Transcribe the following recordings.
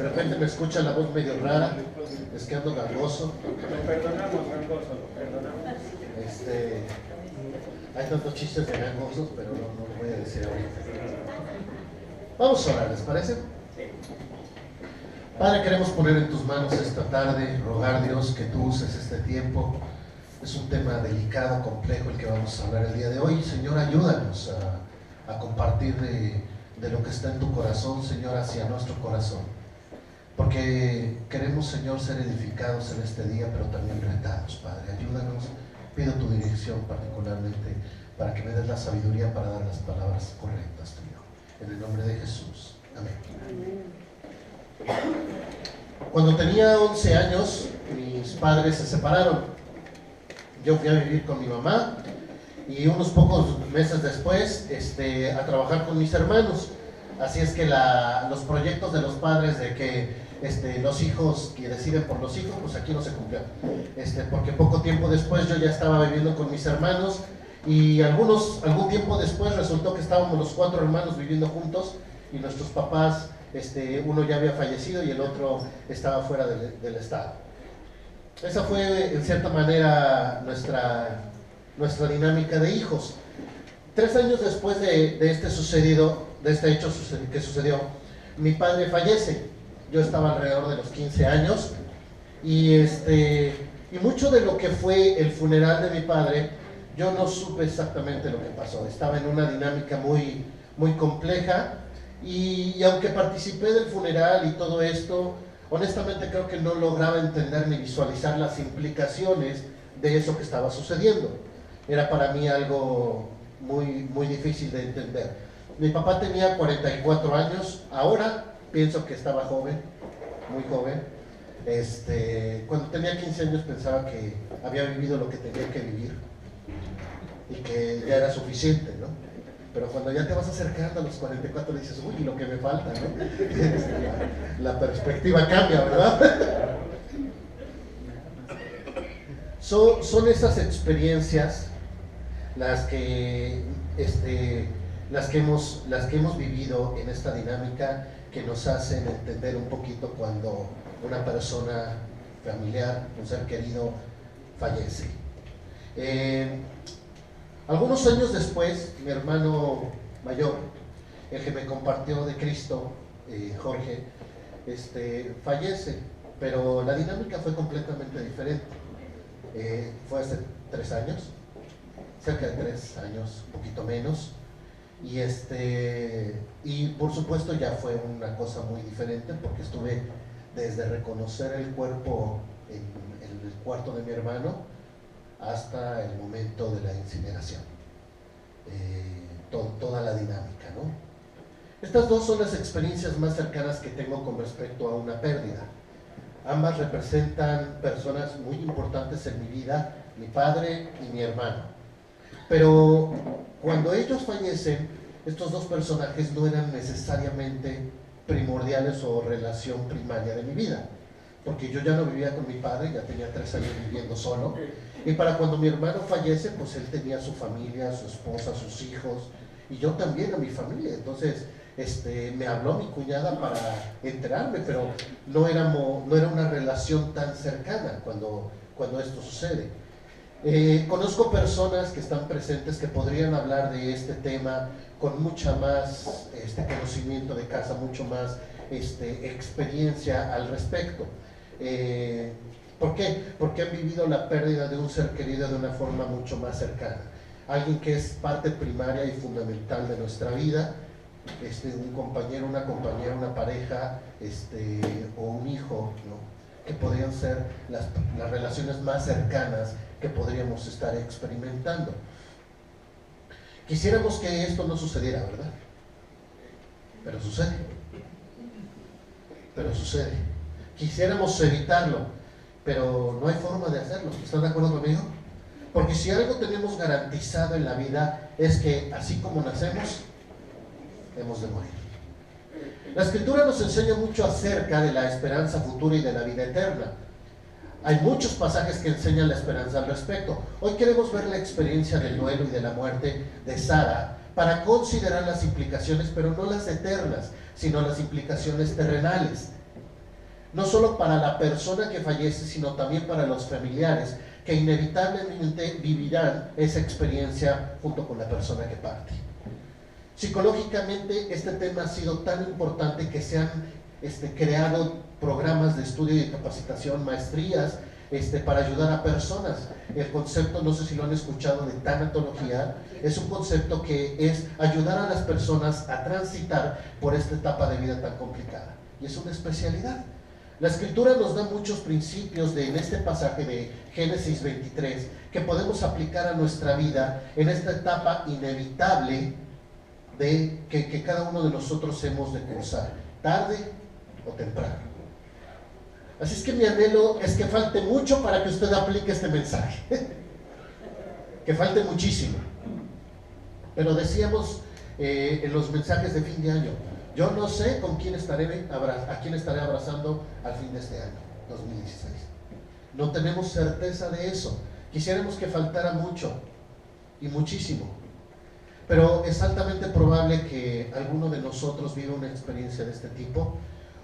repente me escucha la voz medio rara, es que ando gangoso. Lo perdonamos, gangoso, lo perdonamos. Hay tantos chistes de gangosos, pero no lo voy a decir ahorita. Vamos a orar, ¿les parece? Padre, queremos poner en tus manos esta tarde, rogar, Dios, que tú uses este tiempo. Es un tema delicado, complejo el que vamos a hablar el día de hoy. Señor, ayúdanos a compartir de lo que está en tu corazón, Señor, hacia nuestro corazón. Porque queremos, Señor, ser edificados en este día, pero también retados, Padre. Ayúdanos. Pido tu dirección particularmente para que me des la sabiduría para dar las palabras correctas, Señor. En el nombre de Jesús. Amén. Cuando tenía 11 años, mis padres se separaron. Yo fui a vivir con mi mamá y unos pocos meses después a trabajar con mis hermanos. Así es que los proyectos de los padres de que los hijos que deciden por los hijos, pues aquí no se cumplió. Porque poco tiempo después yo ya estaba viviendo con mis hermanos y algún tiempo después resultó que estábamos los 4 hermanos viviendo juntos y nuestros papás, uno ya había fallecido y el otro estaba fuera del estado. Esa fue en cierta manera nuestra dinámica de hijos. 3 años después de este hecho que sucedió, mi padre fallece. Yo estaba alrededor de los 15 años y mucho de lo que fue el funeral de mi padre, yo no supe exactamente lo que pasó. Estaba en una dinámica muy, muy compleja y aunque participé del funeral y todo esto, honestamente creo que no lograba entender ni visualizar las implicaciones de eso que estaba sucediendo. Era para mí algo muy, muy difícil de entender. Mi papá tenía 44 años, ahora pienso que estaba joven, muy joven. Cuando tenía 15 años pensaba que había vivido lo que tenía que vivir y que ya era suficiente, ¿no? Pero cuando ya te vas acercando a los 44 dices, uy, lo que me falta, ¿no? La perspectiva cambia, ¿verdad? Son esas experiencias las que hemos vivido en esta dinámica que nos hacen entender un poquito cuando una persona familiar, un ser querido, fallece. Algunos años después, mi hermano mayor, el que me compartió de Cristo, Jorge, fallece, pero la dinámica fue completamente diferente. Fue hace 3 años, cerca de 3 años, un poquito menos. Y por supuesto ya fue una cosa muy diferente porque estuve desde reconocer el cuerpo en el cuarto de mi hermano hasta el momento de la incineración, toda la dinámica, ¿no? Estas dos son las experiencias más cercanas que tengo con respecto a una pérdida. Ambas representan personas muy importantes en mi vida, mi padre y mi hermano. Pero cuando ellos fallecen, estos dos personajes no eran necesariamente primordiales o relación primaria de mi vida, porque yo ya no vivía con mi padre, ya tenía 3 años viviendo solo, y para cuando mi hermano fallece, pues él tenía su familia, su esposa, sus hijos, y yo también a mi familia. Entonces me habló mi cuñada para enterarme, pero no era una relación tan cercana cuando esto sucede. Conozco personas que están presentes que podrían hablar de este tema con mucha más conocimiento de casa, mucho más experiencia al respecto. ¿Por qué? Porque han vivido la pérdida de un ser querido de una forma mucho más cercana. Alguien que es parte primaria y fundamental de nuestra vida, un compañero, una compañera, una pareja, o un hijo, ¿no? Que podrían ser las relaciones más cercanas que podríamos estar experimentando. Quisiéramos que esto no sucediera, ¿verdad? Pero sucede. Quisiéramos evitarlo, pero no hay forma de hacerlo. ¿Están de acuerdo conmigo? Porque si algo tenemos garantizado en la vida es que así como nacemos, hemos de morir. La Escritura nos enseña mucho acerca de la esperanza futura y de la vida eterna. Hay muchos pasajes que enseñan la esperanza al respecto. Hoy queremos ver la experiencia del duelo y de la muerte de Sara para considerar las implicaciones, pero no las eternas, sino las implicaciones terrenales. no solo para la persona que fallece, sino también para los familiares, que inevitablemente vivirán esa experiencia junto con la persona que parte. Psicológicamente, este tema ha sido tan importante que se han creado programas de estudio y de capacitación, maestrías, para ayudar a personas. El concepto, no sé si lo han escuchado, de tanatología, es un concepto que es ayudar a las personas a transitar por esta etapa de vida tan complicada. Y es una especialidad. La Escritura nos da muchos principios en este pasaje de Génesis 23 que podemos aplicar a nuestra vida en esta etapa inevitable de que cada uno de nosotros hemos de cursar, tarde o temprano. Así es que mi anhelo es que falte mucho para que usted aplique este mensaje. Que falte muchísimo. Pero decíamos en los mensajes de fin de año, yo no sé con quién a quién estaré abrazando al fin de este año, 2016. No tenemos certeza de eso. Quisiéramos que faltara mucho y muchísimo. Pero es altamente probable que alguno de nosotros viva una experiencia de este tipo,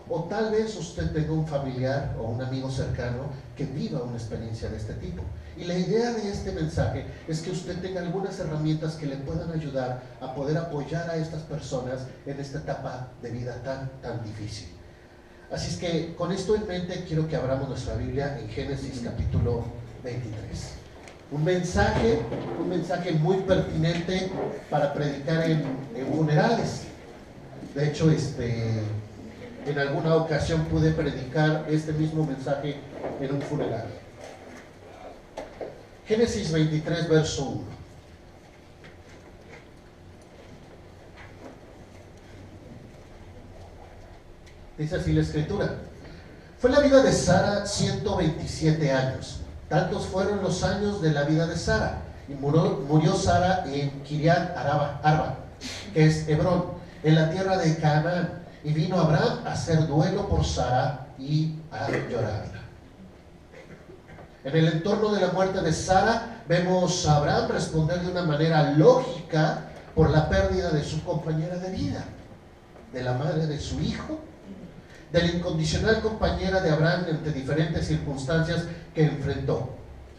o tal vez usted tenga un familiar o un amigo cercano que viva una experiencia de este tipo. Y la idea de este mensaje es que usted tenga algunas herramientas que le puedan ayudar a poder apoyar a estas personas en esta etapa de vida tan difícil. Así es que con esto en mente quiero que abramos nuestra Biblia en Génesis capítulo 23. Un mensaje muy pertinente para predicar en funerales. De hecho, en alguna ocasión pude predicar este mismo mensaje en un funeral. Génesis 23, verso 1. Dice así la Escritura: fue la vida de Sara 127 años. Tantos fueron los años de la vida de Sara. Y murió Sara en Kiriat Arba, que es Hebrón, en la tierra de Canaán. Y vino Abraham a hacer duelo por Sara y a llorarla. En el entorno de la muerte de Sara, vemos a Abraham responder de una manera lógica por la pérdida de su compañera de vida, de la madre de su hijo, de la incondicional compañera de Abraham entre diferentes circunstancias que enfrentó.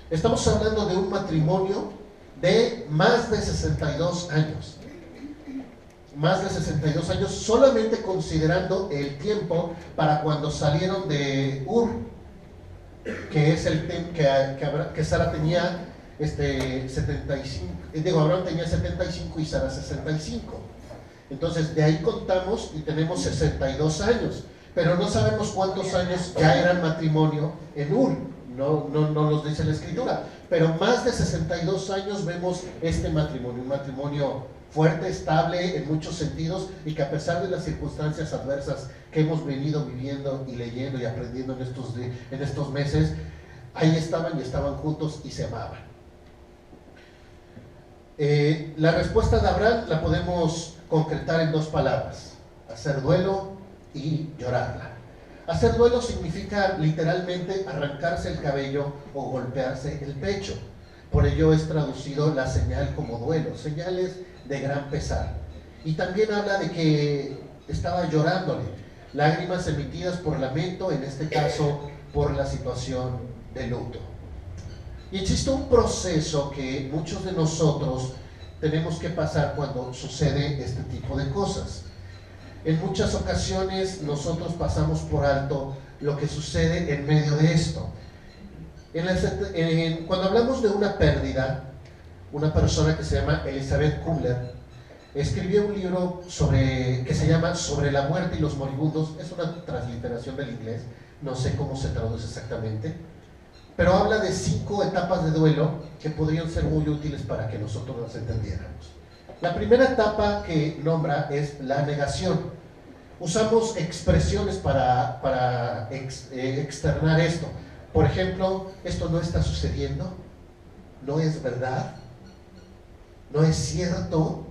Estamos hablando de un matrimonio de más de 62 años. Más de 62 años, solamente considerando el tiempo para cuando salieron de Ur, que es el que Sara tenía 75, Abraham tenía 75 y Sara 65. Entonces de ahí contamos y tenemos 62 años, pero no sabemos cuántos años ya eran matrimonio en Ur, no nos dice la Escritura, pero más de 62 años vemos este matrimonio, un matrimonio fuerte, estable en muchos sentidos, y que a pesar de las circunstancias adversas que hemos venido viviendo y leyendo y aprendiendo en estos meses, ahí estaban y estaban juntos y se amaban. La respuesta de Abraham la podemos concretar en dos palabras: hacer duelo y llorarla. Hacer duelo significa literalmente arrancarse el cabello o golpearse el pecho. Por ello es traducido la señal como duelo, señales de gran pesar. Y también habla de que estaba llorándole, lágrimas emitidas por lamento, en este caso por la situación de luto. Y existe un proceso que muchos de nosotros tenemos que pasar cuando sucede este tipo de cosas. En muchas ocasiones nosotros pasamos por alto lo que sucede en medio de esto. Cuando hablamos de una pérdida, una persona que se llama Elizabeth Kubler escribió un libro que se llama Sobre la muerte y los moribundos. Es una transliteración del inglés, no sé cómo se traduce exactamente, pero habla de 5 etapas de duelo que podrían ser muy útiles para que nosotros las entendiéramos. La primera etapa que nombra es la negación. Usamos expresiones para externar esto. Por ejemplo, esto no está sucediendo, no es verdad, no es cierto.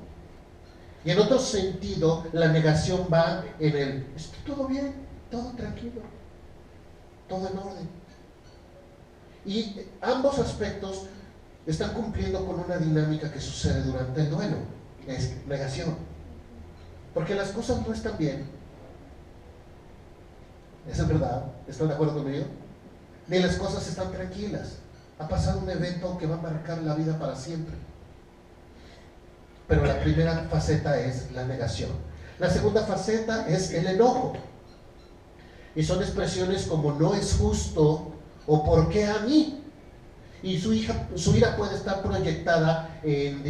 Y en otro sentido, la negación va en está todo bien, todo tranquilo, todo en orden. Y ambos aspectos están cumpliendo con una dinámica que sucede durante el duelo, es negación. Porque las cosas no están bien, ¿Eso es verdad? ¿Están de acuerdo conmigo? Ni las cosas están tranquilas. Ha pasado un evento que va a marcar la vida para siempre. Pero la primera faceta es la negación. La segunda faceta es el enojo. Y son expresiones como no es justo o ¿por qué a mí? Y su ira puede estar proyectada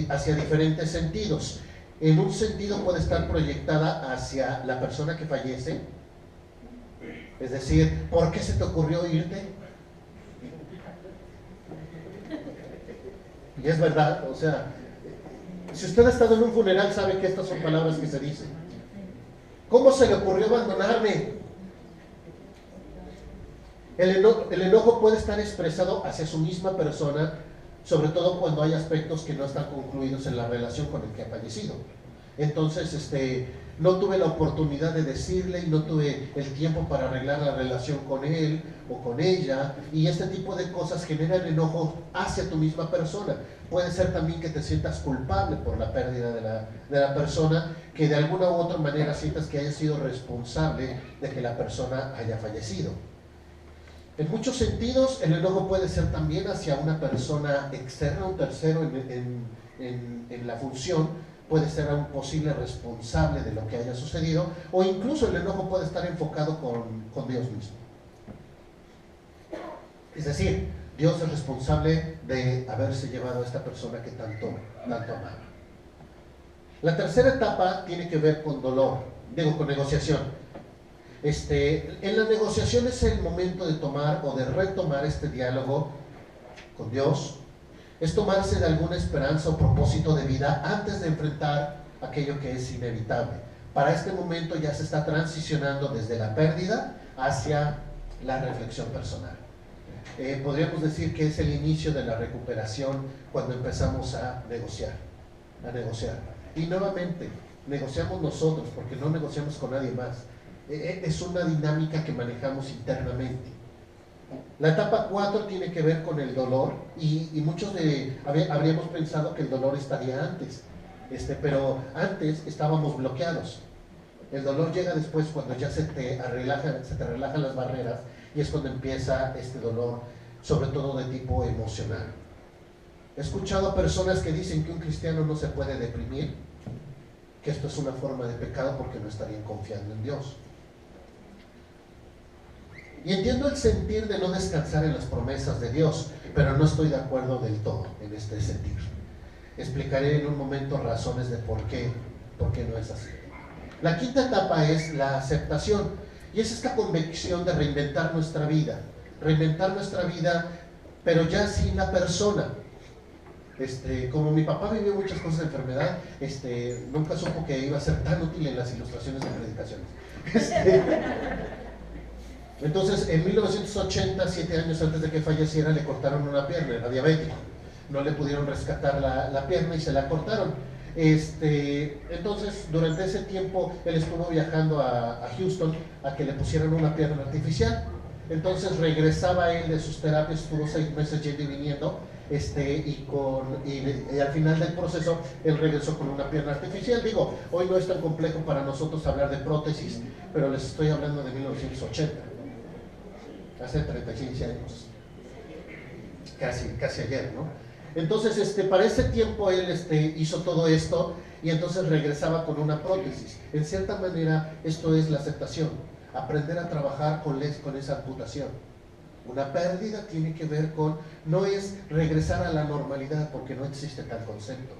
hacia diferentes sentidos. En un sentido puede estar proyectada hacia la persona que fallece. Es decir, ¿por qué se te ocurrió irte? Y es verdad, o sea, si usted ha estado en un funeral sabe que estas son palabras que se dicen. ¿Cómo se le ocurrió abandonarme? El enojo puede estar expresado hacia su misma persona, sobre todo cuando hay aspectos que no están concluidos en la relación con el que ha fallecido. Entonces, no tuve la oportunidad de decirle y no tuve el tiempo para arreglar la relación con él o con ella, y este tipo de cosas generan enojo hacia tu misma persona. Puede ser también que te sientas culpable por la pérdida de la persona, que de alguna u otra manera sientas que haya sido responsable de que la persona haya fallecido. En muchos sentidos, el enojo puede ser también hacia una persona externa, un tercero en la función, puede ser a un posible responsable de lo que haya sucedido, o incluso el enojo puede estar enfocado con Dios mismo. Es decir, Dios es responsable de haberse llevado a esta persona que tanto amaba. La tercera etapa tiene que ver con dolor, con negociación. En la negociación es el momento de tomar o de retomar este diálogo con Dios. Es tomarse de alguna esperanza o propósito de vida antes de enfrentar aquello que es inevitable. Para este momento ya se está transicionando desde la pérdida hacia la reflexión personal. Podríamos decir que es el inicio de la recuperación cuando empezamos a negociar. Y nuevamente, negociamos nosotros porque no negociamos con nadie más. Es una dinámica que manejamos internamente. La etapa 4 tiene que ver con el dolor y muchos habríamos pensado que el dolor estaría antes, pero antes estábamos bloqueados. El dolor llega después cuando ya se te relajan las barreras, y es cuando empieza este dolor, sobre todo de tipo emocional. He escuchado a personas que dicen que un cristiano no se puede deprimir, que esto es una forma de pecado porque no estarían confiando en Dios. Y entiendo el sentir de no descansar en las promesas de Dios, pero no estoy de acuerdo del todo en este sentir. Explicaré en un momento razones de por qué no es así. La quinta etapa es la aceptación, y es esta convicción de reinventar nuestra vida, pero ya sin la persona. Como mi papá vivió muchas cosas de enfermedad, nunca supo que iba a ser tan útil en las ilustraciones de predicaciones. Entonces, en 1980, 7 años antes de que falleciera, le cortaron una pierna, era diabético. No le pudieron rescatar la pierna y se la cortaron. Entonces, durante ese tiempo, él estuvo viajando a Houston a que le pusieran una pierna artificial. Entonces, regresaba él de sus terapias, estuvo 6 meses yendo y viniendo, y al final del proceso, él regresó con una pierna artificial. Digo, hoy no es tan complejo para nosotros hablar de prótesis, pero les estoy hablando de 1980. Hace 36 años, casi ayer, ¿no? Entonces, para ese tiempo él hizo todo esto y entonces regresaba con una prótesis. En cierta manera, esto es la aceptación, aprender a trabajar con esa amputación. Una pérdida tiene que ver con, no es regresar a la normalidad porque no existe tal concepto.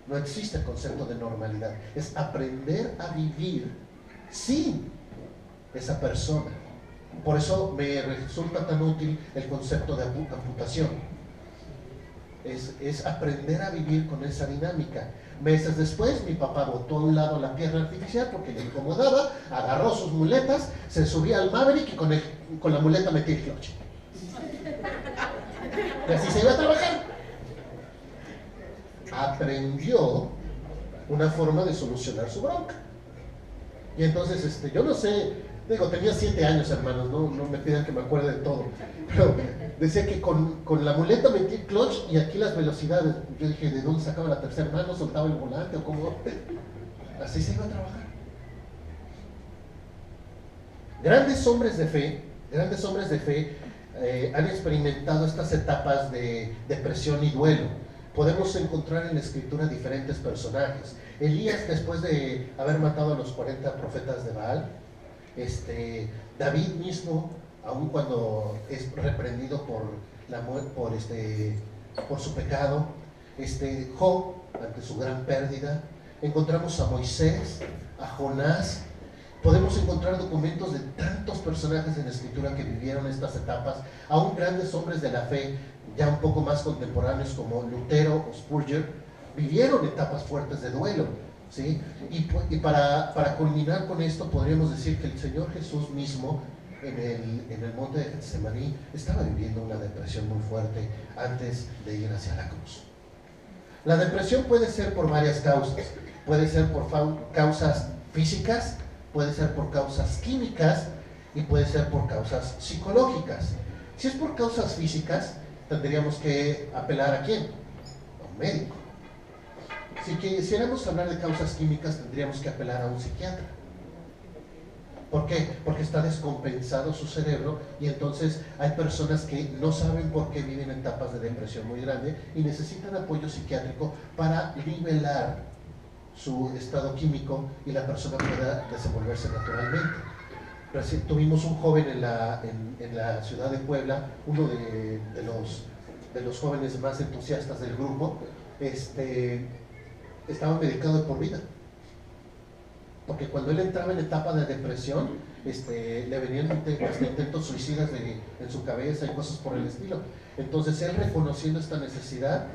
No existe el concepto de normalidad, es aprender a vivir sin esa persona. Por eso me resulta tan útil el concepto de amputación. Es aprender a vivir con esa dinámica. Meses después, mi papá botó a un lado la pierna artificial porque le incomodaba, agarró sus muletas, se subía al Maverick y con la muleta metía el clutch. Y así se iba a trabajar. Aprendió una forma de solucionar su bronca. Y entonces, yo no sé, tenía 7 años, hermanos, no me pidan que me acuerde de todo, pero decía que con la muleta metí el clutch y aquí las velocidades. Yo dije, ¿de dónde sacaba la tercera mano? ¿Soltaba el volante o cómo? Así se iba a trabajar. Grandes hombres de fe han experimentado estas etapas de depresión y duelo. Podemos encontrar en la escritura diferentes personajes. Elías, después de haber matado a los 40 profetas de Baal, David mismo, aun cuando es reprendido por su pecado, Job, ante su gran pérdida, encontramos a Moisés, a Jonás. Podemos encontrar documentos de tantos personajes en la escritura que vivieron estas etapas, aún grandes hombres de la fe, ya un poco más contemporáneos como Lutero o Spurgeon, vivieron etapas fuertes de duelo, ¿sí? Y para culminar con esto, podríamos decir que el Señor Jesús mismo, en el monte de Getsemaní, estaba viviendo una depresión muy fuerte antes de ir hacia la cruz. La depresión puede ser por varias causas. Puede ser por causas físicas, puede ser por causas químicas y puede ser por causas psicológicas. Si es por causas físicas, tendríamos que apelar ¿a quién? A un médico. Si quisiéramos hablar de causas químicas, tendríamos que apelar a un psiquiatra. ¿Por qué? Porque está descompensado su cerebro y entonces hay personas que no saben por qué viven etapas de depresión muy grande y necesitan apoyo psiquiátrico para nivelar su estado químico y la persona pueda desenvolverse naturalmente. Tuvimos un joven en la ciudad de Puebla, uno de los jóvenes más entusiastas del grupo, estaba medicado de por vida. Porque cuando él entraba en etapa de depresión, le venían intentos suicidas en su cabeza y cosas por el estilo. Entonces él, reconociendo esta necesidad,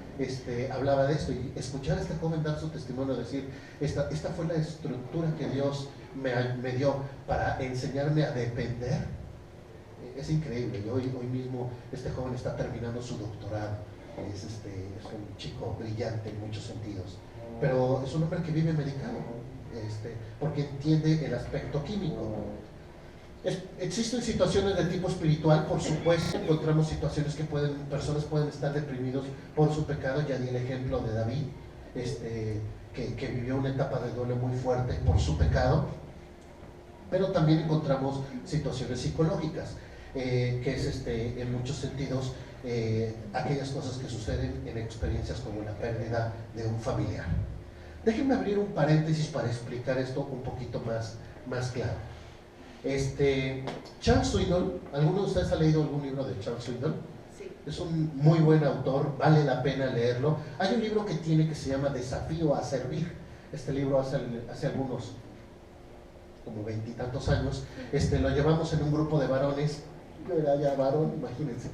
hablaba de esto, y escuchar a este joven dar su testimonio, decir, esta fue la estructura que Dios me dio para enseñarme a depender, es increíble. Y hoy mismo este joven está terminando su doctorado, es un chico brillante en muchos sentidos, pero es un hombre que vive medicado, porque entiende el aspecto químico. Existen situaciones de tipo espiritual, por supuesto. Encontramos situaciones que personas pueden estar deprimidos por su pecado. Ya di el ejemplo de David, que vivió una etapa de duelo muy fuerte por su pecado. Pero también encontramos situaciones psicológicas, que es en muchos sentidos aquellas cosas que suceden en experiencias como la pérdida de un familiar. Déjenme abrir un paréntesis para explicar esto un poquito más claro. Charles Swindoll, ¿alguno de ustedes ha leído algún libro de Charles Swindoll? Sí. Es un muy buen autor, vale la pena leerlo. Hay un libro que se llama Desafío a Servir. Este libro hace algunos, como 20 y tantos años, lo llevamos en un grupo de varones. Yo era ya varón, imagínense.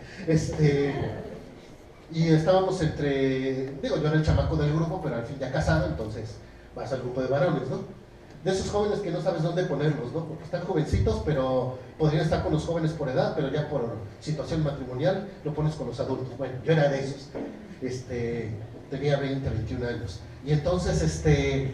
Y estábamos yo era el chamaco del grupo, pero al fin ya casado, entonces vas al grupo de varones, ¿no? De esos jóvenes que no sabes dónde ponerlos, ¿no? Porque están jovencitos, pero podrían estar con los jóvenes por edad, pero ya por situación matrimonial lo pones con los adultos. Bueno, yo era de esos. Tenía 20, 21 años. Y entonces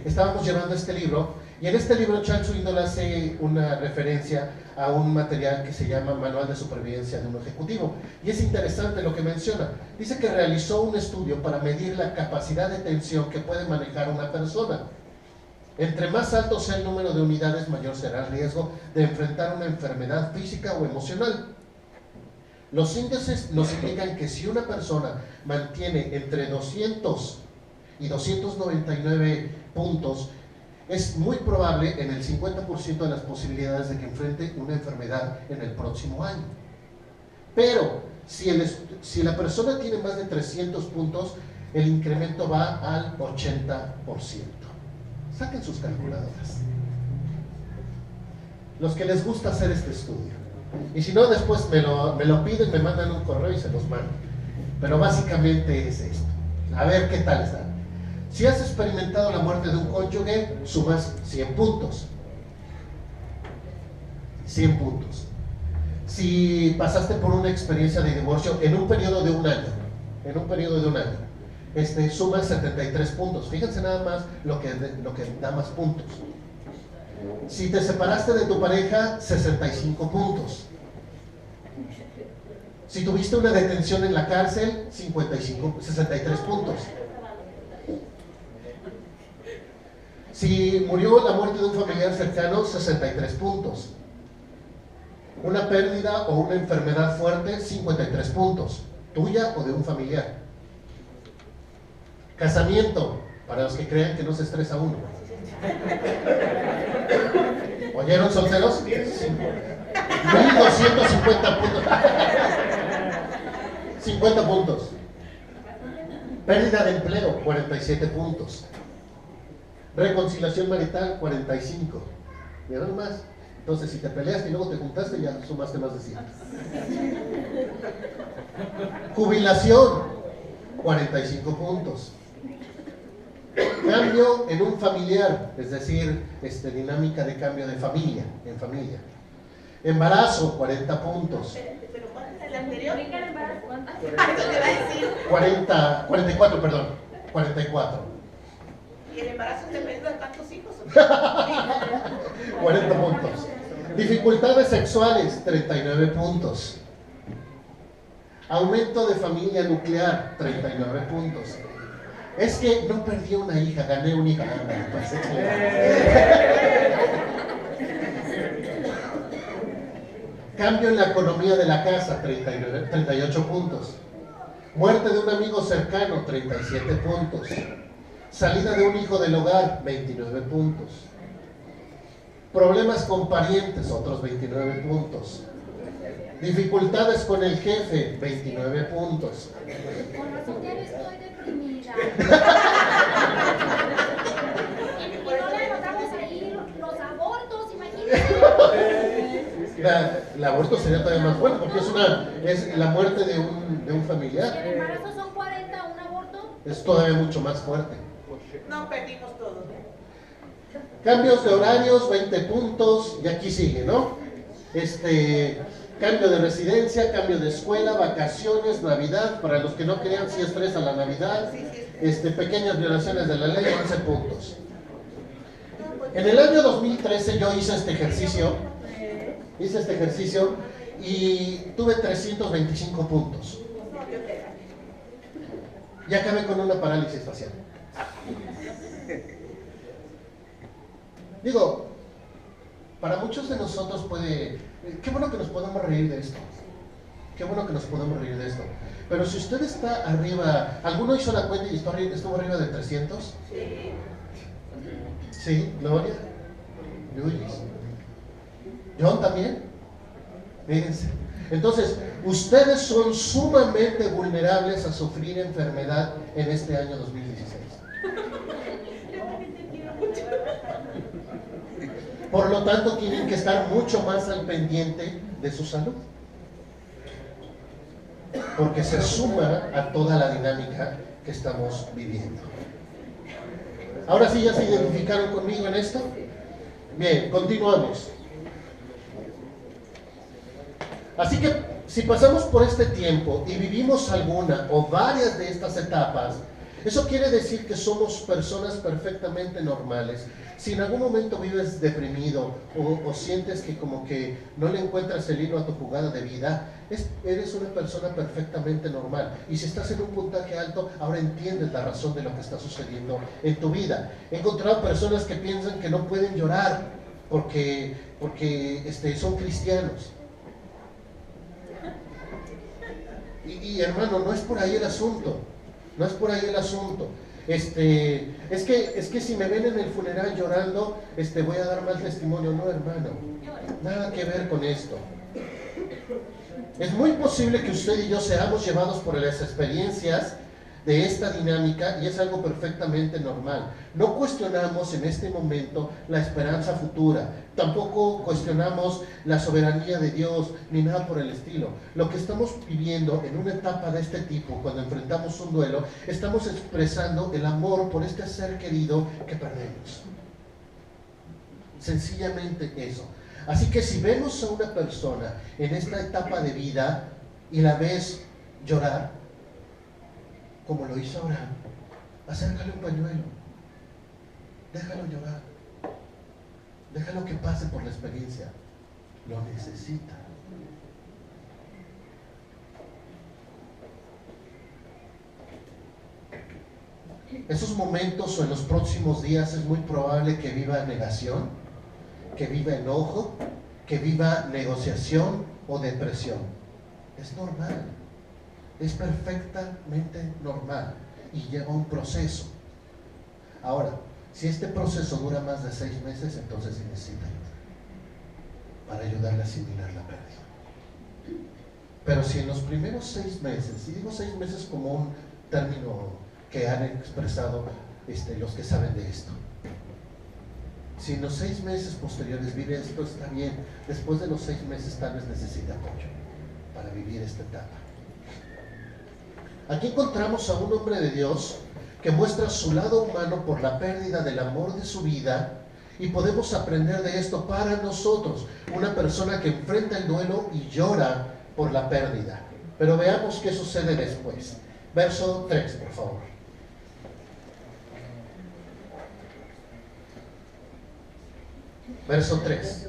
estábamos llevando este libro, y en este libro Charles Swindoll hace una referencia a un material que se llama Manual de Supervivencia de un Ejecutivo. Y es interesante lo que menciona. Dice que realizó un estudio para medir la capacidad de tensión que puede manejar una persona. Entre más alto sea el número de unidades, mayor será el riesgo de enfrentar una enfermedad física o emocional. Los índices nos indican que si una persona mantiene entre 200 y 299 puntos, es muy probable, en el 50% de las posibilidades, de que enfrente una enfermedad en el próximo año. Pero si la persona tiene más de 300 puntos, el incremento va al 80%. Saquen sus calculadoras. Los que les gusta hacer este estudio. Y si no, después me lo piden, me mandan un correo y se los mando. Pero básicamente es esto. A ver qué tal está. Si has experimentado la muerte de un cónyuge, sumas 100 puntos. 100 puntos. Si pasaste por una experiencia de divorcio en un periodo de un año, sumas 73 puntos. Fíjense nada más lo que da más puntos. Si te separaste de tu pareja, 65 puntos. Si tuviste una detención en la cárcel, 63 puntos. Si murió la muerte de un familiar cercano, 63 puntos. Una pérdida o una enfermedad fuerte, 53 puntos. Tuya o de un familiar. Casamiento, para los que crean que no se estresa uno. ¿Oyeron, solteros? 1.250 puntos. 50 puntos. Pérdida de empleo, 47 puntos. Reconciliación marital, 45. ¿Vieron más? Entonces, si te peleaste y luego te juntaste, ya sumaste más de 100. Jubilación, 45 puntos. Cambio en un familiar, es decir, dinámica de cambio de familia, en familia. Embarazo, 40 puntos. ¿Pero cuál es el anterior? ¿Brinca el embarazo? ¿Cuántas? Ay, no le va a decir. 44, perdón. 44. ¿Y el embarazo depende de cuántos hijos? 40 puntos. Dificultades sexuales, 39 puntos. Aumento de familia nuclear, 39 puntos. Es que no perdí una hija, gané una hija. Cambio en la economía de la casa, 38 puntos. Muerte de un amigo cercano, 37 puntos. Salida de un hijo del hogar, 29 puntos. Problemas con parientes, otros 29 puntos. Dificultades con el jefe, 29 puntos. Con razón ya estoy deprimida. Y no le notamos ahí los abortos, imagínate. El aborto sería todavía más bueno porque es la muerte de un familiar. Si el embarazo son 40, un aborto. Es todavía mucho más fuerte. No, perdimos todos. Cambios de horarios, 20 puntos, y aquí sigue, ¿no? Cambio de residencia, cambio de escuela, vacaciones, Navidad, para los que no querían, sí estresa la Navidad, pequeñas violaciones de la ley, 11 puntos. En el año 2013 yo hice este ejercicio y tuve 325 puntos. Y acabé con una parálisis facial. Digo, para muchos de nosotros qué bueno que nos podemos reír de esto. Qué bueno que nos podemos reír de esto. Pero si usted está arriba, ¿alguno hizo la cuenta y estuvo arriba de 300? Sí. Sí, Gloria. Luis. John también. Fíjense. Entonces, ustedes son sumamente vulnerables a sufrir enfermedad en este año 2016. Por lo tanto, tienen que estar mucho más al pendiente de su salud. Porque se suma a toda la dinámica que estamos viviendo. Ahora sí, ¿ya se identificaron conmigo en esto? Bien, continuamos. Así que, si pasamos por este tiempo y vivimos alguna o varias de estas etapas, eso quiere decir que somos personas perfectamente normales. Si en algún momento vives deprimido o sientes que como que no le encuentras el hilo a tu jugada de vida, eres una persona perfectamente normal. Y si estás en un puntaje alto, ahora entiendes la razón de lo que está sucediendo en tu vida. He encontrado personas que piensan que no pueden llorar porque son cristianos. Y hermano, no es por ahí el asunto. No es por ahí el asunto. Es que si me ven en el funeral llorando, voy a dar mal testimonio. No, hermano. Nada que ver con esto. Es muy posible que usted y yo seamos llevados por las experiencias de esta dinámica y es algo perfectamente normal. No cuestionamos en este momento la esperanza futura, tampoco cuestionamos la soberanía de Dios ni nada por el estilo. Lo que estamos viviendo en una etapa de este tipo, cuando enfrentamos un duelo, estamos expresando el amor por este ser querido que perdemos. Sencillamente eso. Así que si vemos a una persona en esta etapa de vida y la ves llorar, como lo hizo Abraham, acércale un pañuelo, déjalo llorar, déjalo que pase por la experiencia, lo necesita. Esos momentos o en los próximos días es muy probable que viva negación, que viva enojo, que viva negociación o depresión. Es normal, es perfectamente normal y lleva un proceso. Ahora, si este proceso dura más de 6 meses, entonces sí necesita ayuda para ayudarle a asimilar la pérdida. Pero si en los primeros 6 meses, y digo 6 meses como un término que han expresado los que saben de esto, si en los 6 meses posteriores vive esto, está bien. Después de los 6 meses tal vez necesita apoyo para vivir esta etapa. Aquí encontramos a un hombre de Dios que muestra su lado humano por la pérdida del amor de su vida, y podemos aprender de esto para nosotros, una persona que enfrenta el duelo y llora por la pérdida. Pero veamos qué sucede después. Verso 3, por favor. Verso 3.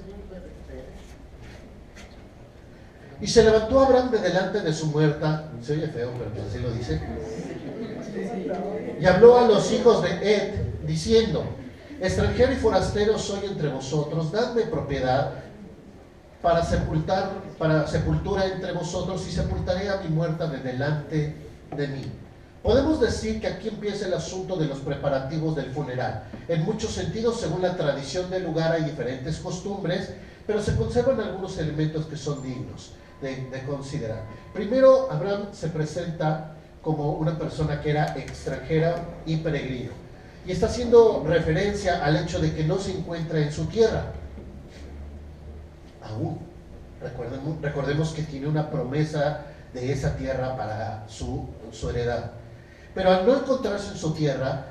Y se levantó Abraham de delante de su muerta, se oye feo, pero pues así lo dice, y habló a los hijos de Ed, diciendo: extranjero y forastero soy entre vosotros, dadme propiedad para sepultura entre vosotros, y sepultaré a mi muerta de delante de mí. Podemos decir que aquí empieza el asunto de los preparativos del funeral. En muchos sentidos, según la tradición del lugar, hay diferentes costumbres, pero se conservan algunos elementos que son dignos de considerar. Primero, Abraham se presenta como una persona que era extranjera y peregrino, y está haciendo referencia al hecho de que no se encuentra en su tierra aún. Recordemos que tiene una promesa de esa tierra para su heredad, pero al no encontrarse en su tierra,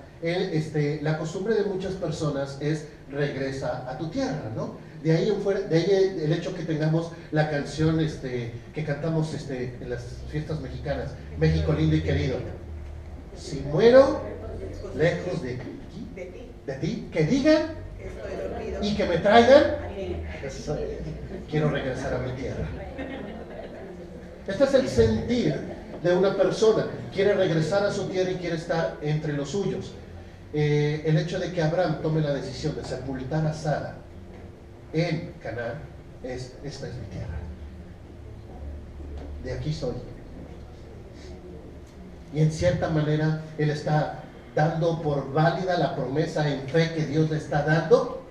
la costumbre de muchas personas es: regresa a tu tierra, ¿no? De ahí el hecho que tengamos la canción que cantamos en las fiestas mexicanas: México lindo y querido, si muero lejos de ti, que digan y que me traigan, quiero regresar a mi tierra. Este es el sentir de una persona: quiere regresar a su tierra y quiere estar entre los suyos. El hecho de que Abraham tome la decisión de sepultar a Sara en Canaán esta es mi tierra, de aquí soy. Y en cierta manera él está dando por válida la promesa en fe que Dios le está dando,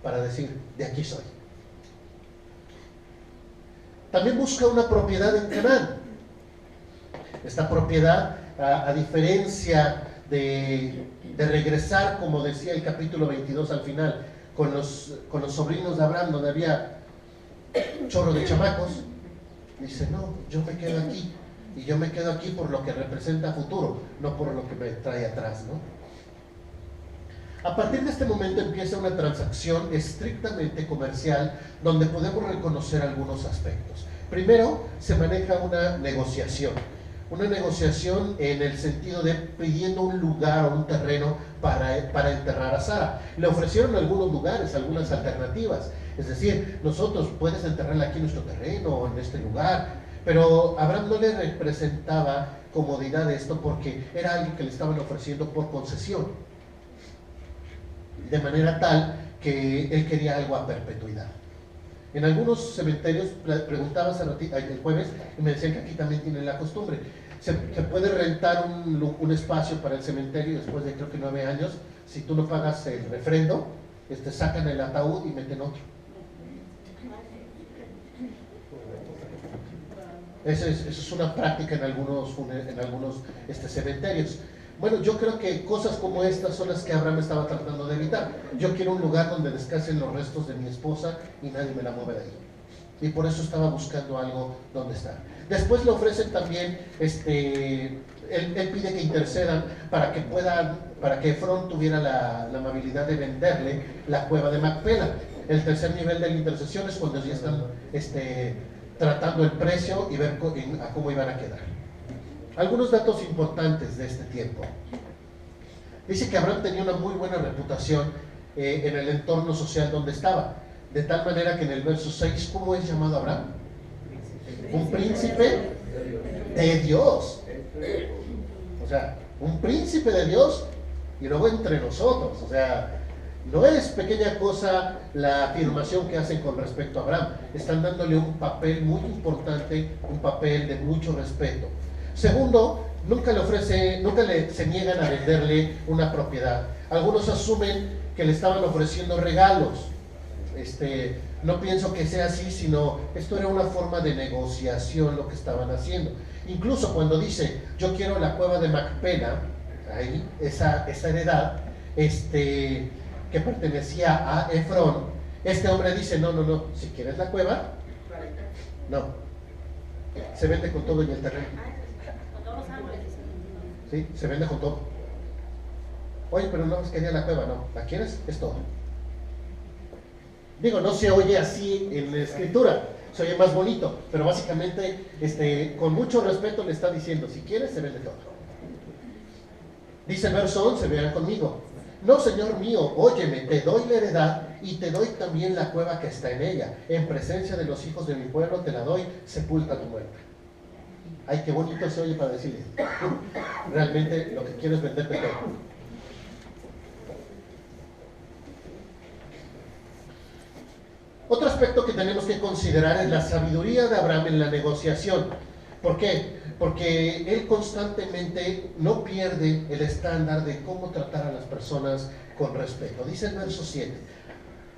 para decir: de aquí soy. También busca una propiedad en Canaán. Esta propiedad, a diferencia de regresar, como decía el capítulo 22 al final, con los sobrinos de Abraham, donde había chorro de chamacos, dice: no, yo me quedo aquí, y yo me quedo aquí por lo que representa futuro, no por lo que me trae atrás, ¿no? A partir de este momento empieza una transacción estrictamente comercial, donde podemos reconocer algunos aspectos. Primero, se maneja una negociación en el sentido de pidiendo un lugar o un terreno para enterrar a Sara. Le ofrecieron algunos lugares, algunas alternativas, es decir: nosotros puedes enterrarla aquí en nuestro terreno o en este lugar, pero Abraham no le representaba comodidad esto, porque era algo que le estaban ofreciendo por concesión, de manera tal que él quería algo a perpetuidad. En algunos cementerios, preguntaba el jueves, y me decían que aquí también tienen la costumbre: se puede rentar un espacio para el cementerio después de, creo que 9 años. Si tú no pagas el refrendo, sacan el ataúd y meten otro. Eso es una práctica en algunos cementerios. Bueno, yo creo que cosas como estas son las que Abraham estaba tratando de evitar. Yo quiero un lugar donde descansen los restos de mi esposa y nadie me la mueve de ahí. Y por eso estaba buscando algo donde estar. Después le ofrecen también, él pide que intercedan para que Efrón tuviera la amabilidad de venderle la cueva de Macpela. El tercer nivel de la intercesión es cuando ya están tratando el precio y ver a cómo iban a quedar. Algunos datos importantes de este tiempo. Dice que Abraham tenía una muy buena reputación en el entorno social donde estaba, de tal manera que en el verso 6, ¿cómo es llamado Abraham? Un príncipe de Dios. O sea, un príncipe de Dios, y luego entre nosotros. O sea, No es pequeña cosa la afirmación que hacen con respecto a Abraham. Están dándole un papel muy importante, un papel de mucho respeto. Segundo, nunca se niegan a venderle una propiedad. Algunos asumen que le estaban ofreciendo regalos. No pienso que sea así, sino esto era una forma de negociación lo que estaban haciendo. Incluso cuando dice, yo quiero la cueva de Macpela, ahí, esa heredad, que pertenecía a Efrón, este hombre dice, no, si quieres la cueva, no, se vende con todo y el terreno. Con todos los árboles. Sí, se vende con todo. Oye, pero no quería la cueva, no, ¿la quieres? Es todo. Digo, no se oye así en la escritura, se oye más bonito, pero básicamente, con mucho respeto le está diciendo, si quieres, se vende todo. Dice el verso 11, vean conmigo. No, Señor mío, óyeme, te doy la heredad y te doy también la cueva que está en ella. En presencia de los hijos de mi pueblo te la doy, sepulta tu muerte. Ay, qué bonito se oye para decirle. Realmente lo que quiero es venderte todo. Otro aspecto que tenemos que considerar es la sabiduría de Abraham en la negociación. ¿Por qué? Porque él constantemente no pierde el estándar de cómo tratar a las personas con respeto. Dice el verso 7,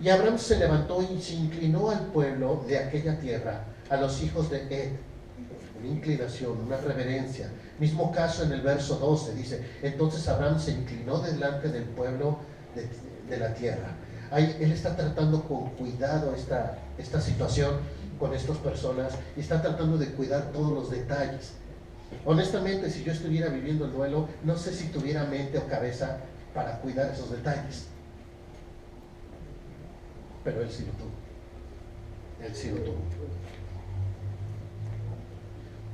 y Abraham se levantó y se inclinó al pueblo de aquella tierra, a los hijos de Ed. Una inclinación, una reverencia. Mismo caso en el verso 12, dice, entonces Abraham se inclinó delante del pueblo de la tierra. Ahí él está tratando con cuidado esta situación con estas personas y está tratando de cuidar todos los detalles. Honestamente, si yo estuviera viviendo el duelo, no sé si tuviera mente o cabeza para cuidar esos detalles. Pero él sí lo tuvo. Él sí lo tuvo.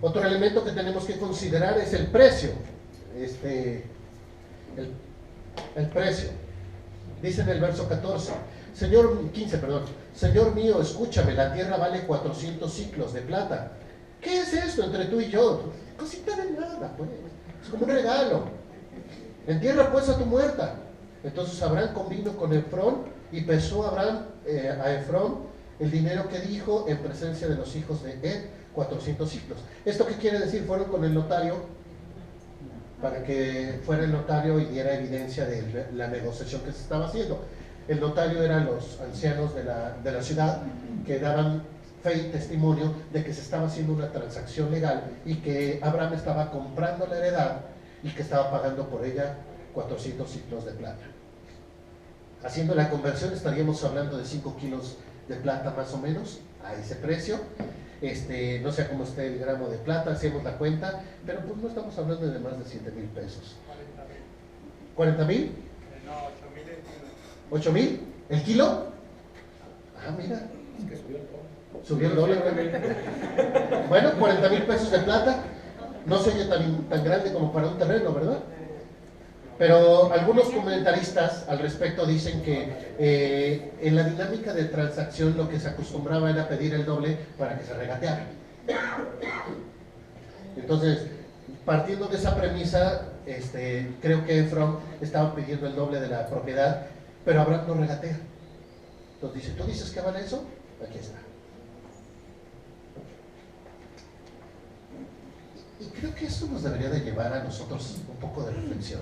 Otro elemento que tenemos que considerar es el precio. El precio. Dice en el verso 15, Señor mío, escúchame, la tierra vale 400 ciclos de plata. ¿Qué es esto entre tú y yo? Cosita de nada, pues. Es como un regalo. Entierra pues a tu muerta. Entonces Abraham convino con Efrón y pesó a Efrón el dinero que dijo en presencia de los hijos de Ed, 400 ciclos. ¿Esto qué quiere decir? Fueron con el notario para que fuera el notario y diera evidencia de la negociación que se estaba haciendo. El notario eran los ancianos de la ciudad que daban fe y testimonio de que se estaba haciendo una transacción legal y que Abraham estaba comprando la heredad y que estaba pagando por ella 400 ciclos de plata. Haciendo la conversión estaríamos hablando de 5 kilos de plata más o menos a ese precio. No sé cómo esté el gramo de plata, hacemos la cuenta, pero pues no estamos hablando de más de 7,000 pesos. 40,000. No, 8,000 el kilo. ¿8,000? ¿El kilo? Ah, mira. Es que Subió el dólar. Bueno, 40,000 pesos de plata. No se oye tan grande como para un terreno, ¿verdad? Pero algunos comentaristas al respecto dicen que en la dinámica de transacción lo que se acostumbraba era pedir el doble para que se regateara. Entonces, partiendo de esa premisa, creo que Efrón estaba pidiendo el doble de la propiedad, pero Abraham no regatea. Entonces dice, ¿tú dices que vale eso? Aquí está. Y creo que eso nos debería de llevar a nosotros un poco de reflexión.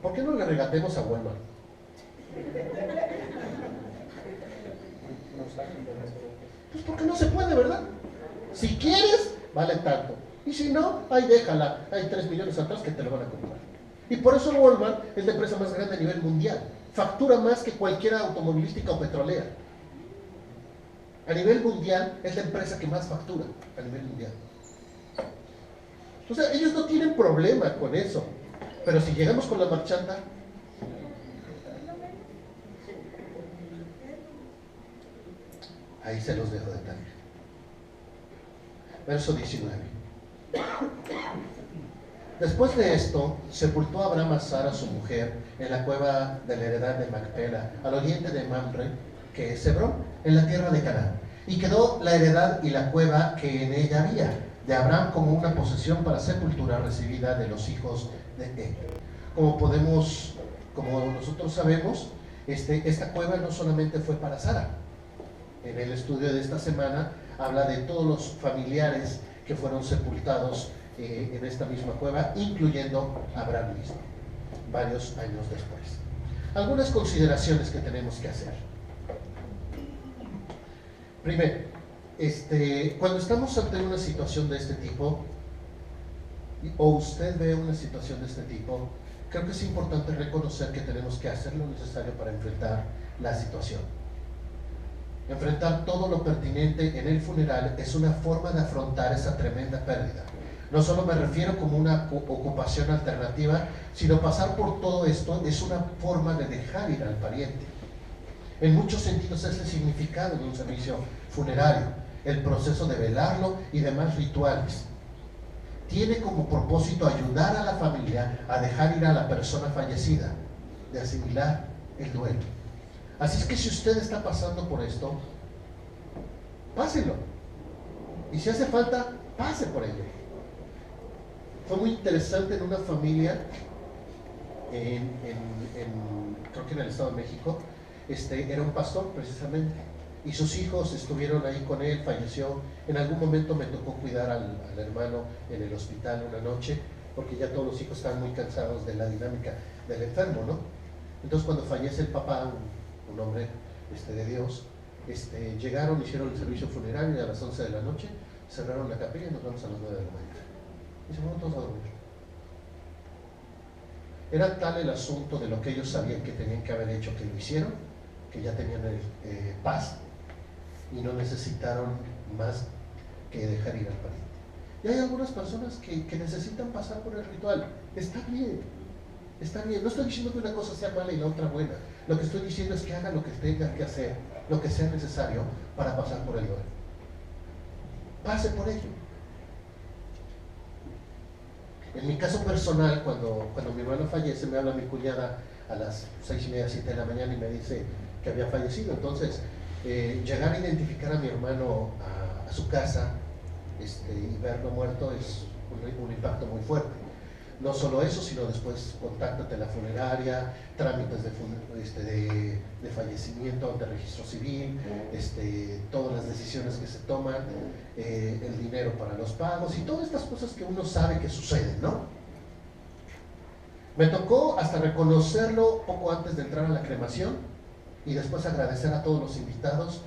¿Por qué no le regatemos a Walmart? Pues porque no se puede, ¿verdad? Si quieres, vale tanto. Y si no, ahí déjala. Hay 3 millones atrás que te lo van a comprar. Y por eso Walmart es la empresa más grande a nivel mundial. Factura más que cualquier automovilística o petrolera. A nivel mundial es la empresa que más factura a nivel mundial. O sea, ellos no tienen problema con eso. Pero si llegamos con la marchanta, ahí se los dejo de tarea. Verso 19. Después de esto, sepultó Abraham a Sara, su mujer, en la cueva de la heredad de Macpela, al oriente de Mamre, que es Hebrón, en la tierra de Canaán. Y quedó la heredad y la cueva que en ella había, de Abraham como una posesión para sepultura recibida de los hijos de Ed. Como nosotros sabemos, esta cueva no solamente fue para Sara. En el estudio de esta semana habla de todos los familiares que fueron sepultados en esta misma cueva, incluyendo a Abraham mismo, varios años después. Algunas consideraciones que tenemos que hacer. Primero, cuando estamos ante una situación de este tipo, o usted ve una situación de este tipo, creo que es importante reconocer que tenemos que hacer lo necesario para enfrentar la situación. Enfrentar todo lo pertinente en el funeral es una forma de afrontar esa tremenda pérdida. No solo me refiero como una ocupación alternativa, sino pasar por todo esto es una forma de dejar ir al pariente. En muchos sentidos es el significado de un servicio funerario, el proceso de velarlo y demás rituales. Tiene como propósito ayudar a la familia a dejar ir a la persona fallecida, de asimilar el duelo. Así es que si usted está pasando por esto, páselo. Y si hace falta, pase por ello. Fue muy interesante en una familia, creo que en el Estado de México, era un pastor precisamente, y sus hijos estuvieron ahí con él, falleció. En algún momento me tocó cuidar al hermano en el hospital una noche, porque ya todos los hijos estaban muy cansados de la dinámica del enfermo, ¿no? Entonces cuando fallece el papá, un hombre de Dios, llegaron, hicieron el servicio funerario y a las 11 de la noche cerraron la capilla y nos vamos a las 9 de la mañana. Y se fueron todos a dormir. Era tal el asunto de lo que ellos sabían que tenían que haber hecho, que lo hicieron, que ya tenían paz y no necesitaron más que dejar ir al pariente. Y hay algunas personas que necesitan pasar por el ritual. Está bien, está bien. No estoy diciendo que una cosa sea mala y la otra buena. Lo que estoy diciendo es que haga lo que tenga que hacer, lo que sea necesario para pasar por el duelo. Pase por ello. En mi caso personal, cuando mi hermano fallece, me habla mi cuñada a las 6:30, 7 de la mañana y me dice que había fallecido. Entonces, llegar a identificar a mi hermano a su casa y verlo muerto es un impacto muy fuerte. No solo eso, sino después contáctate a la funeraria, trámites de fallecimiento ante registro civil, todas las decisiones que se toman, el dinero para los pagos y todas estas cosas que uno sabe que suceden, ¿no? Me tocó hasta reconocerlo poco antes de entrar a la cremación y después agradecer a todos los invitados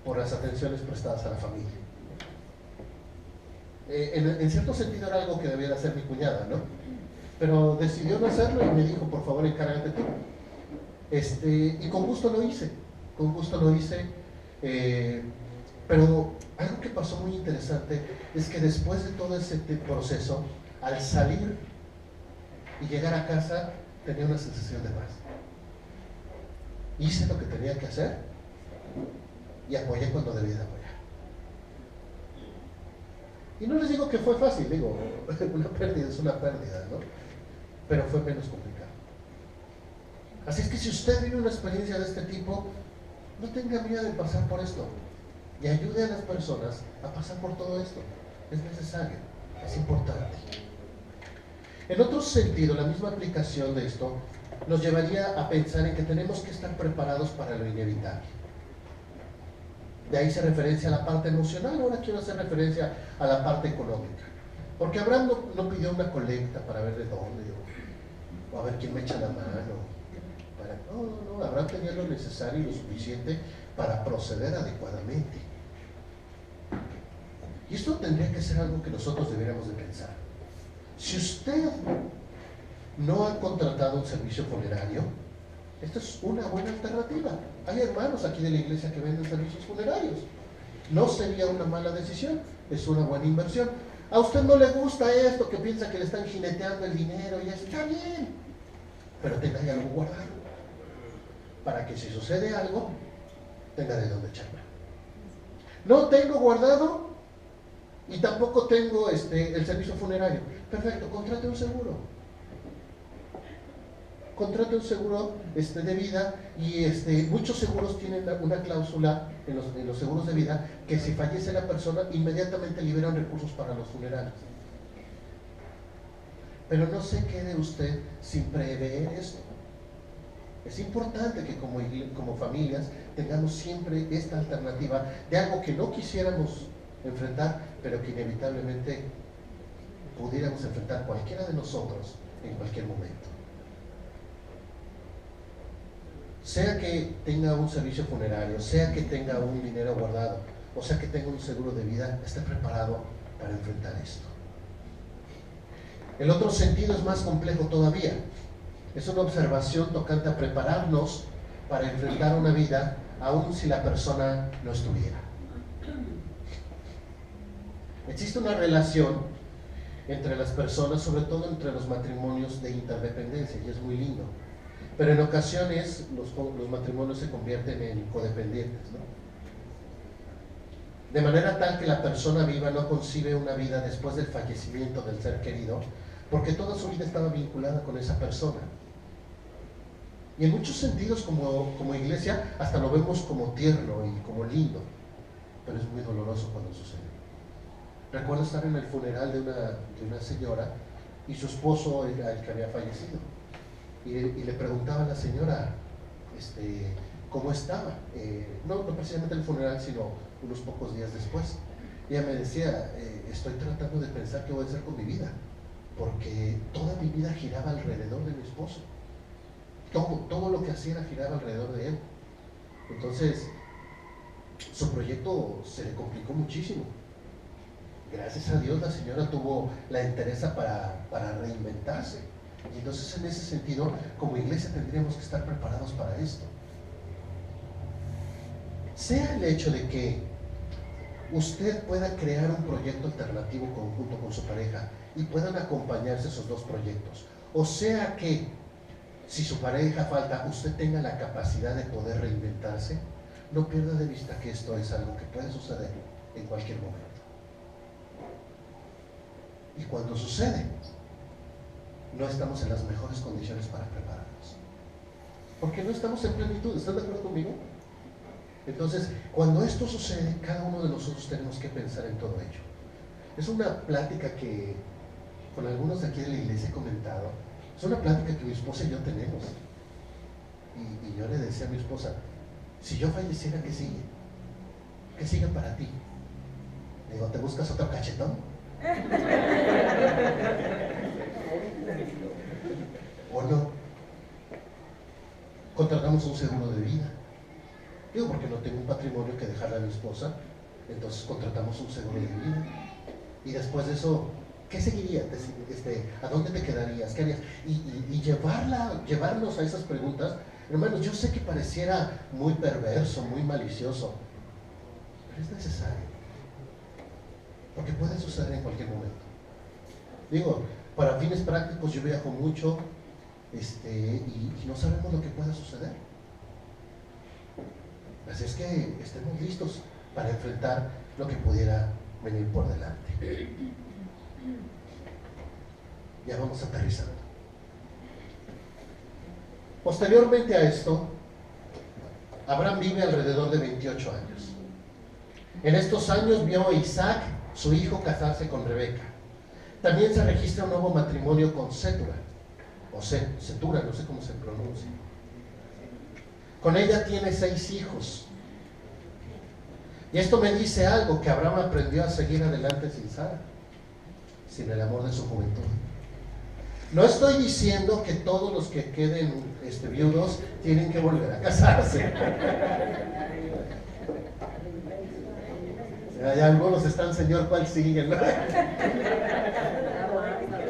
por las atenciones prestadas a la familia. En cierto sentido era algo que debía de hacer mi cuñada, ¿no? Pero decidió no hacerlo y me dijo, por favor, encárgate tú. Y con gusto lo hice, pero algo que pasó muy interesante es que después de todo ese proceso, al salir y llegar a casa, tenía una sensación de paz. Hice lo que tenía que hacer y apoyé cuando debía de apoyar. Y no les digo que fue fácil, digo, una pérdida es una pérdida, ¿no? Pero fue menos complicado. Así es que si usted vive una experiencia de este tipo, no tenga miedo de pasar por esto y ayude a las personas a pasar por todo esto. Es necesario, es importante. En otro sentido, la misma aplicación de esto nos llevaría a pensar en que tenemos que estar preparados para lo inevitable. De ahí se referencia a la parte emocional. Ahora quiero hacer referencia a la parte económica, porque Abraham no pidió una colecta para ver de dónde o a ver quién me echa la mano. No, Abraham tenía lo necesario y lo suficiente para proceder adecuadamente. Y esto tendría que ser algo que nosotros deberíamos de pensar. Si usted no ha contratado un servicio funerario, esta es una buena alternativa. Hay hermanos aquí de la iglesia que venden servicios funerarios. No sería una mala decisión, es una buena inversión. A usted no le gusta esto, que piensa que le están jineteando el dinero y eso, está bien, pero tenga ahí algo guardado, para que si sucede algo, tenga de dónde echar mano. No tengo guardado y tampoco tengo el servicio funerario. Perfecto, contrate un seguro. Contrate un seguro de vida y muchos seguros tienen una cláusula en los seguros de vida que si fallece la persona inmediatamente liberan recursos para los funerales. Pero no se quede usted sin prever esto. Es importante que como familias tengamos siempre esta alternativa de algo que no quisiéramos enfrentar, pero que inevitablemente pudiéramos enfrentar cualquiera de nosotros en cualquier momento. Sea que tenga un servicio funerario, sea que tenga un dinero guardado, o sea que tenga un seguro de vida, esté preparado para enfrentar esto. El otro sentido es más complejo todavía. Es una observación tocante a prepararnos para enfrentar una vida aun si la persona no estuviera. Existe una relación entre las personas, sobre todo entre los matrimonios de interdependencia, y es muy lindo. Pero en ocasiones los matrimonios se convierten en codependientes, ¿no? De manera tal que la persona viva no concibe una vida después del fallecimiento del ser querido, porque toda su vida estaba vinculada con esa persona. Y en muchos sentidos como iglesia hasta lo vemos como tierno y como lindo, pero es muy doloroso cuando sucede. Recuerdo estar en el funeral de una señora y su esposo era el que había fallecido. Y le preguntaba a la señora cómo estaba, no precisamente el funeral, sino unos pocos días después. Y ella me decía, estoy tratando de pensar qué voy a hacer con mi vida, porque toda mi vida giraba alrededor de mi esposo. Todo lo que hacía giraba alrededor de él. Entonces, su proyecto se le complicó muchísimo. Gracias a Dios la señora tuvo la entereza para reinventarse. Y entonces en ese sentido, como iglesia tendríamos que estar preparados para esto. Sea el hecho de que usted pueda crear un proyecto alternativo conjunto con su pareja y puedan acompañarse esos dos proyectos, o sea que si su pareja falta, usted tenga la capacidad de poder reinventarse, no pierda de vista que esto es algo que puede suceder en cualquier momento. Y cuando sucede, no estamos en las mejores condiciones para prepararnos, porque no estamos en plenitud. ¿Están de acuerdo conmigo? Entonces, cuando esto sucede, cada uno de nosotros tenemos que pensar en todo ello. Es una plática que con algunos de aquí de la iglesia he comentado. Es una plática que mi esposa y yo tenemos. Y yo le decía a mi esposa, si yo falleciera, ¿qué sigue? ¿Qué sigue para ti? Le digo, ¿te buscas otro cachetón? ¿O no? Contratamos un seguro de vida. Digo, porque no tengo un patrimonio que dejarle a mi esposa, entonces contratamos un seguro de vida. Y después de eso, ¿qué seguiría? ¿A dónde te quedarías? ¿Qué harías? Y llevarnos a esas preguntas. Hermanos, yo sé que pareciera muy perverso, muy malicioso, pero es necesario, porque puede suceder en cualquier momento. Digo, para fines prácticos yo viajo mucho y no sabemos lo que pueda suceder. Así es que estemos listos para enfrentar lo que pudiera venir por delante. Ya vamos aterrizando. Posteriormente a esto, Abraham vive alrededor de 28 años. En estos años vio a Isaac, su hijo, casarse con Rebeca. También se registra un nuevo matrimonio con Setura, o Setura, no sé cómo se pronuncia. Con ella tiene 6 hijos. Y esto me dice algo, que Abraham aprendió a seguir adelante sin Sara, sin el amor de su juventud. No estoy diciendo que todos los que queden viudos tienen que volver a casarse. Ya algunos están, Señor, ¿cuál sigue? ¿No?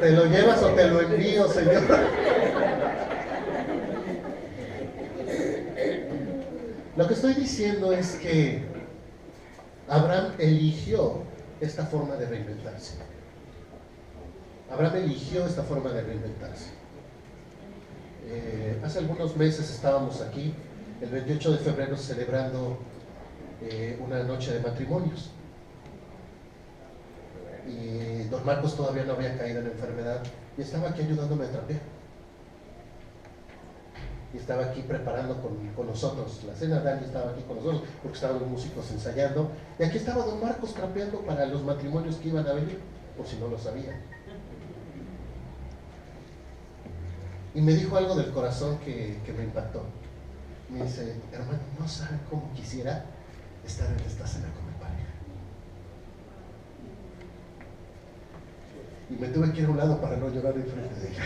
¿Te lo llevas o te lo envío, Señor? Lo que estoy diciendo es que Abraham eligió esta forma de reinventarse. Abraham eligió esta forma de reinventarse. Hace algunos meses estábamos aquí, el 28 de febrero, celebrando una noche de matrimonios. Y don Marcos todavía no había caído en enfermedad y estaba aquí ayudándome a trapear. Y estaba aquí preparando con nosotros la cena. Dani estaba aquí con nosotros porque estaban los músicos ensayando. Y aquí estaba don Marcos trapeando para los matrimonios que iban a venir, por si no lo sabían. Y me dijo algo del corazón que me impactó. Me dice, hermano, no sabe cómo quisiera estar en esta cena con mi pareja. Y me tuve que ir a un lado para no llorar en frente de ella.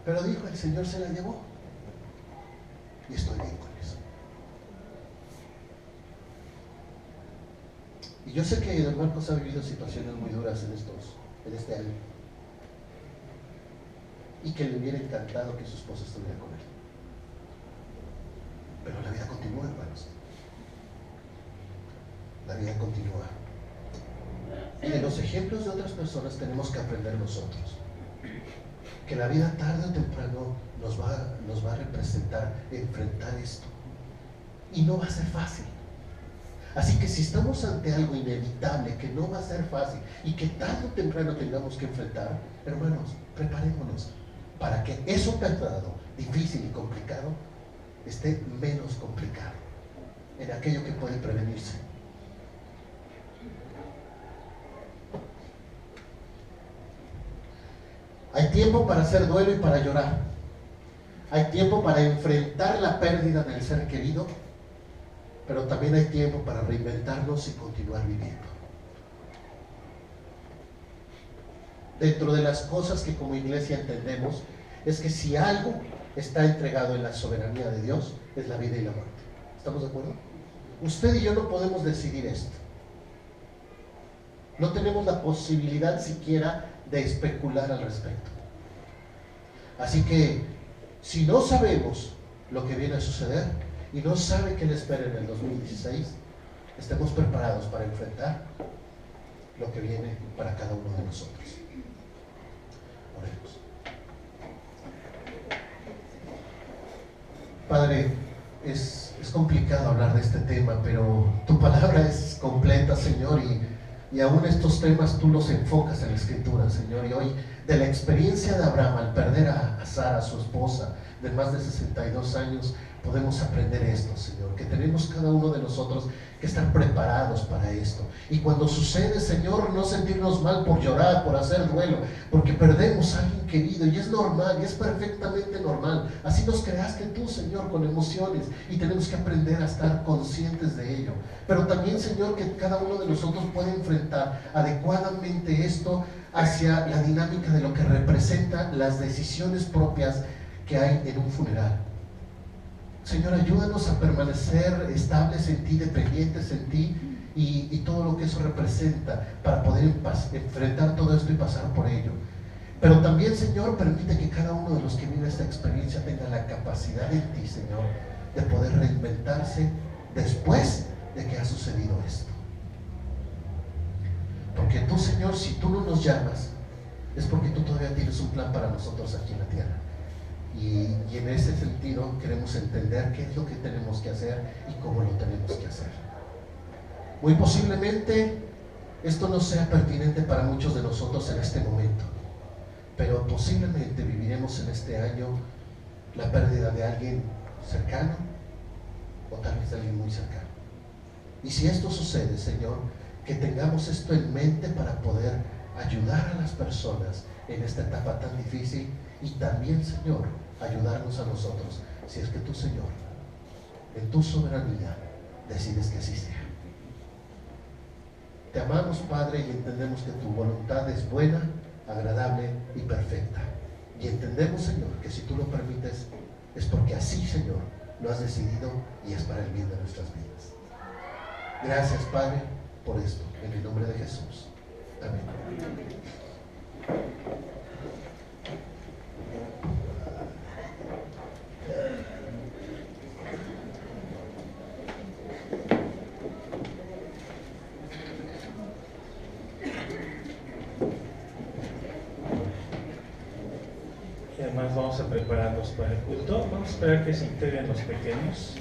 Pero dijo, el Señor se la llevó. Y estoy bien con eso. Y yo sé que don Marcos ha vivido situaciones muy duras en este año. Y que le hubiera encantado que su esposa estuviera con él. Pero la vida continúa, hermanos. La vida continúa. Y de los ejemplos de otras personas tenemos que aprender nosotros. Que la vida tarde o temprano nos va a representar enfrentar esto. Y no va a ser fácil. Así que si estamos ante algo inevitable, que no va a ser fácil y que tarde o temprano tengamos que enfrentar, hermanos, preparémonos para que eso pesado, difícil y complicado esté menos complicado en aquello que puede prevenirse. Hay tiempo para hacer duelo y para llorar. Hay tiempo para enfrentar la pérdida del ser querido, pero también hay tiempo para reinventarnos y continuar viviendo. Dentro de las cosas que como iglesia entendemos es que si algo está entregado en la soberanía de Dios, es la vida y la muerte. ¿Estamos de acuerdo? Usted y yo no podemos decidir esto. No tenemos la posibilidad siquiera de especular al respecto. Así que si no sabemos lo que viene a suceder y no sabe qué le espera en el 2016, estemos preparados para enfrentar lo que viene para cada uno de nosotros. Oremos. Padre, es complicado hablar de este tema, pero tu palabra es completa, Señor, y aún estos temas tú los enfocas en la Escritura, Señor. Y hoy, de la experiencia de Abraham al perder a Sara, su esposa, de más de 62 años, podemos aprender esto, Señor, que tenemos cada uno de nosotros que estar preparados para esto. Y cuando sucede, Señor, no sentirnos mal por llorar, por hacer duelo, porque perdemos a alguien querido, y es normal, y es perfectamente normal. Así nos creaste tú, Señor, con emociones, y tenemos que aprender a estar conscientes de ello. Pero también, Señor, que cada uno de nosotros puede enfrentar adecuadamente esto hacia la dinámica de lo que representa las decisiones propias que hay en un funeral. Señor, ayúdanos a permanecer estables en ti, dependientes en ti y todo lo que eso representa para poder enfrentar todo esto y pasar por ello. Pero también, Señor, permite que cada uno de los que vive esta experiencia tenga la capacidad en ti, Señor, de poder reinventarse después de que ha sucedido esto. Porque tú, Señor, si tú no nos llamas, es porque tú todavía tienes un plan para nosotros aquí en la tierra. Y en ese sentido queremos entender qué es lo que tenemos que hacer y cómo lo tenemos que hacer. Muy posiblemente esto no sea pertinente para muchos de nosotros en este momento, pero posiblemente viviremos en este año la pérdida de alguien cercano o tal vez de alguien muy cercano. Y si esto sucede, Señor, que tengamos esto en mente para poder ayudar a las personas en esta etapa tan difícil y también, Señor, ayudarnos a nosotros, si es que tú, Señor, en tu soberanía decides que así sea. Te amamos, Padre, y entendemos que tu voluntad es buena, agradable y perfecta. Y entendemos, Señor, que si tú lo permites, es porque así, Señor, lo has decidido y es para el bien de nuestras vidas. Gracias, Padre, por esto, en el nombre de Jesús. Amén. Y además vamos a prepararnos para el culto. Vamos a esperar que se integren los pequeños.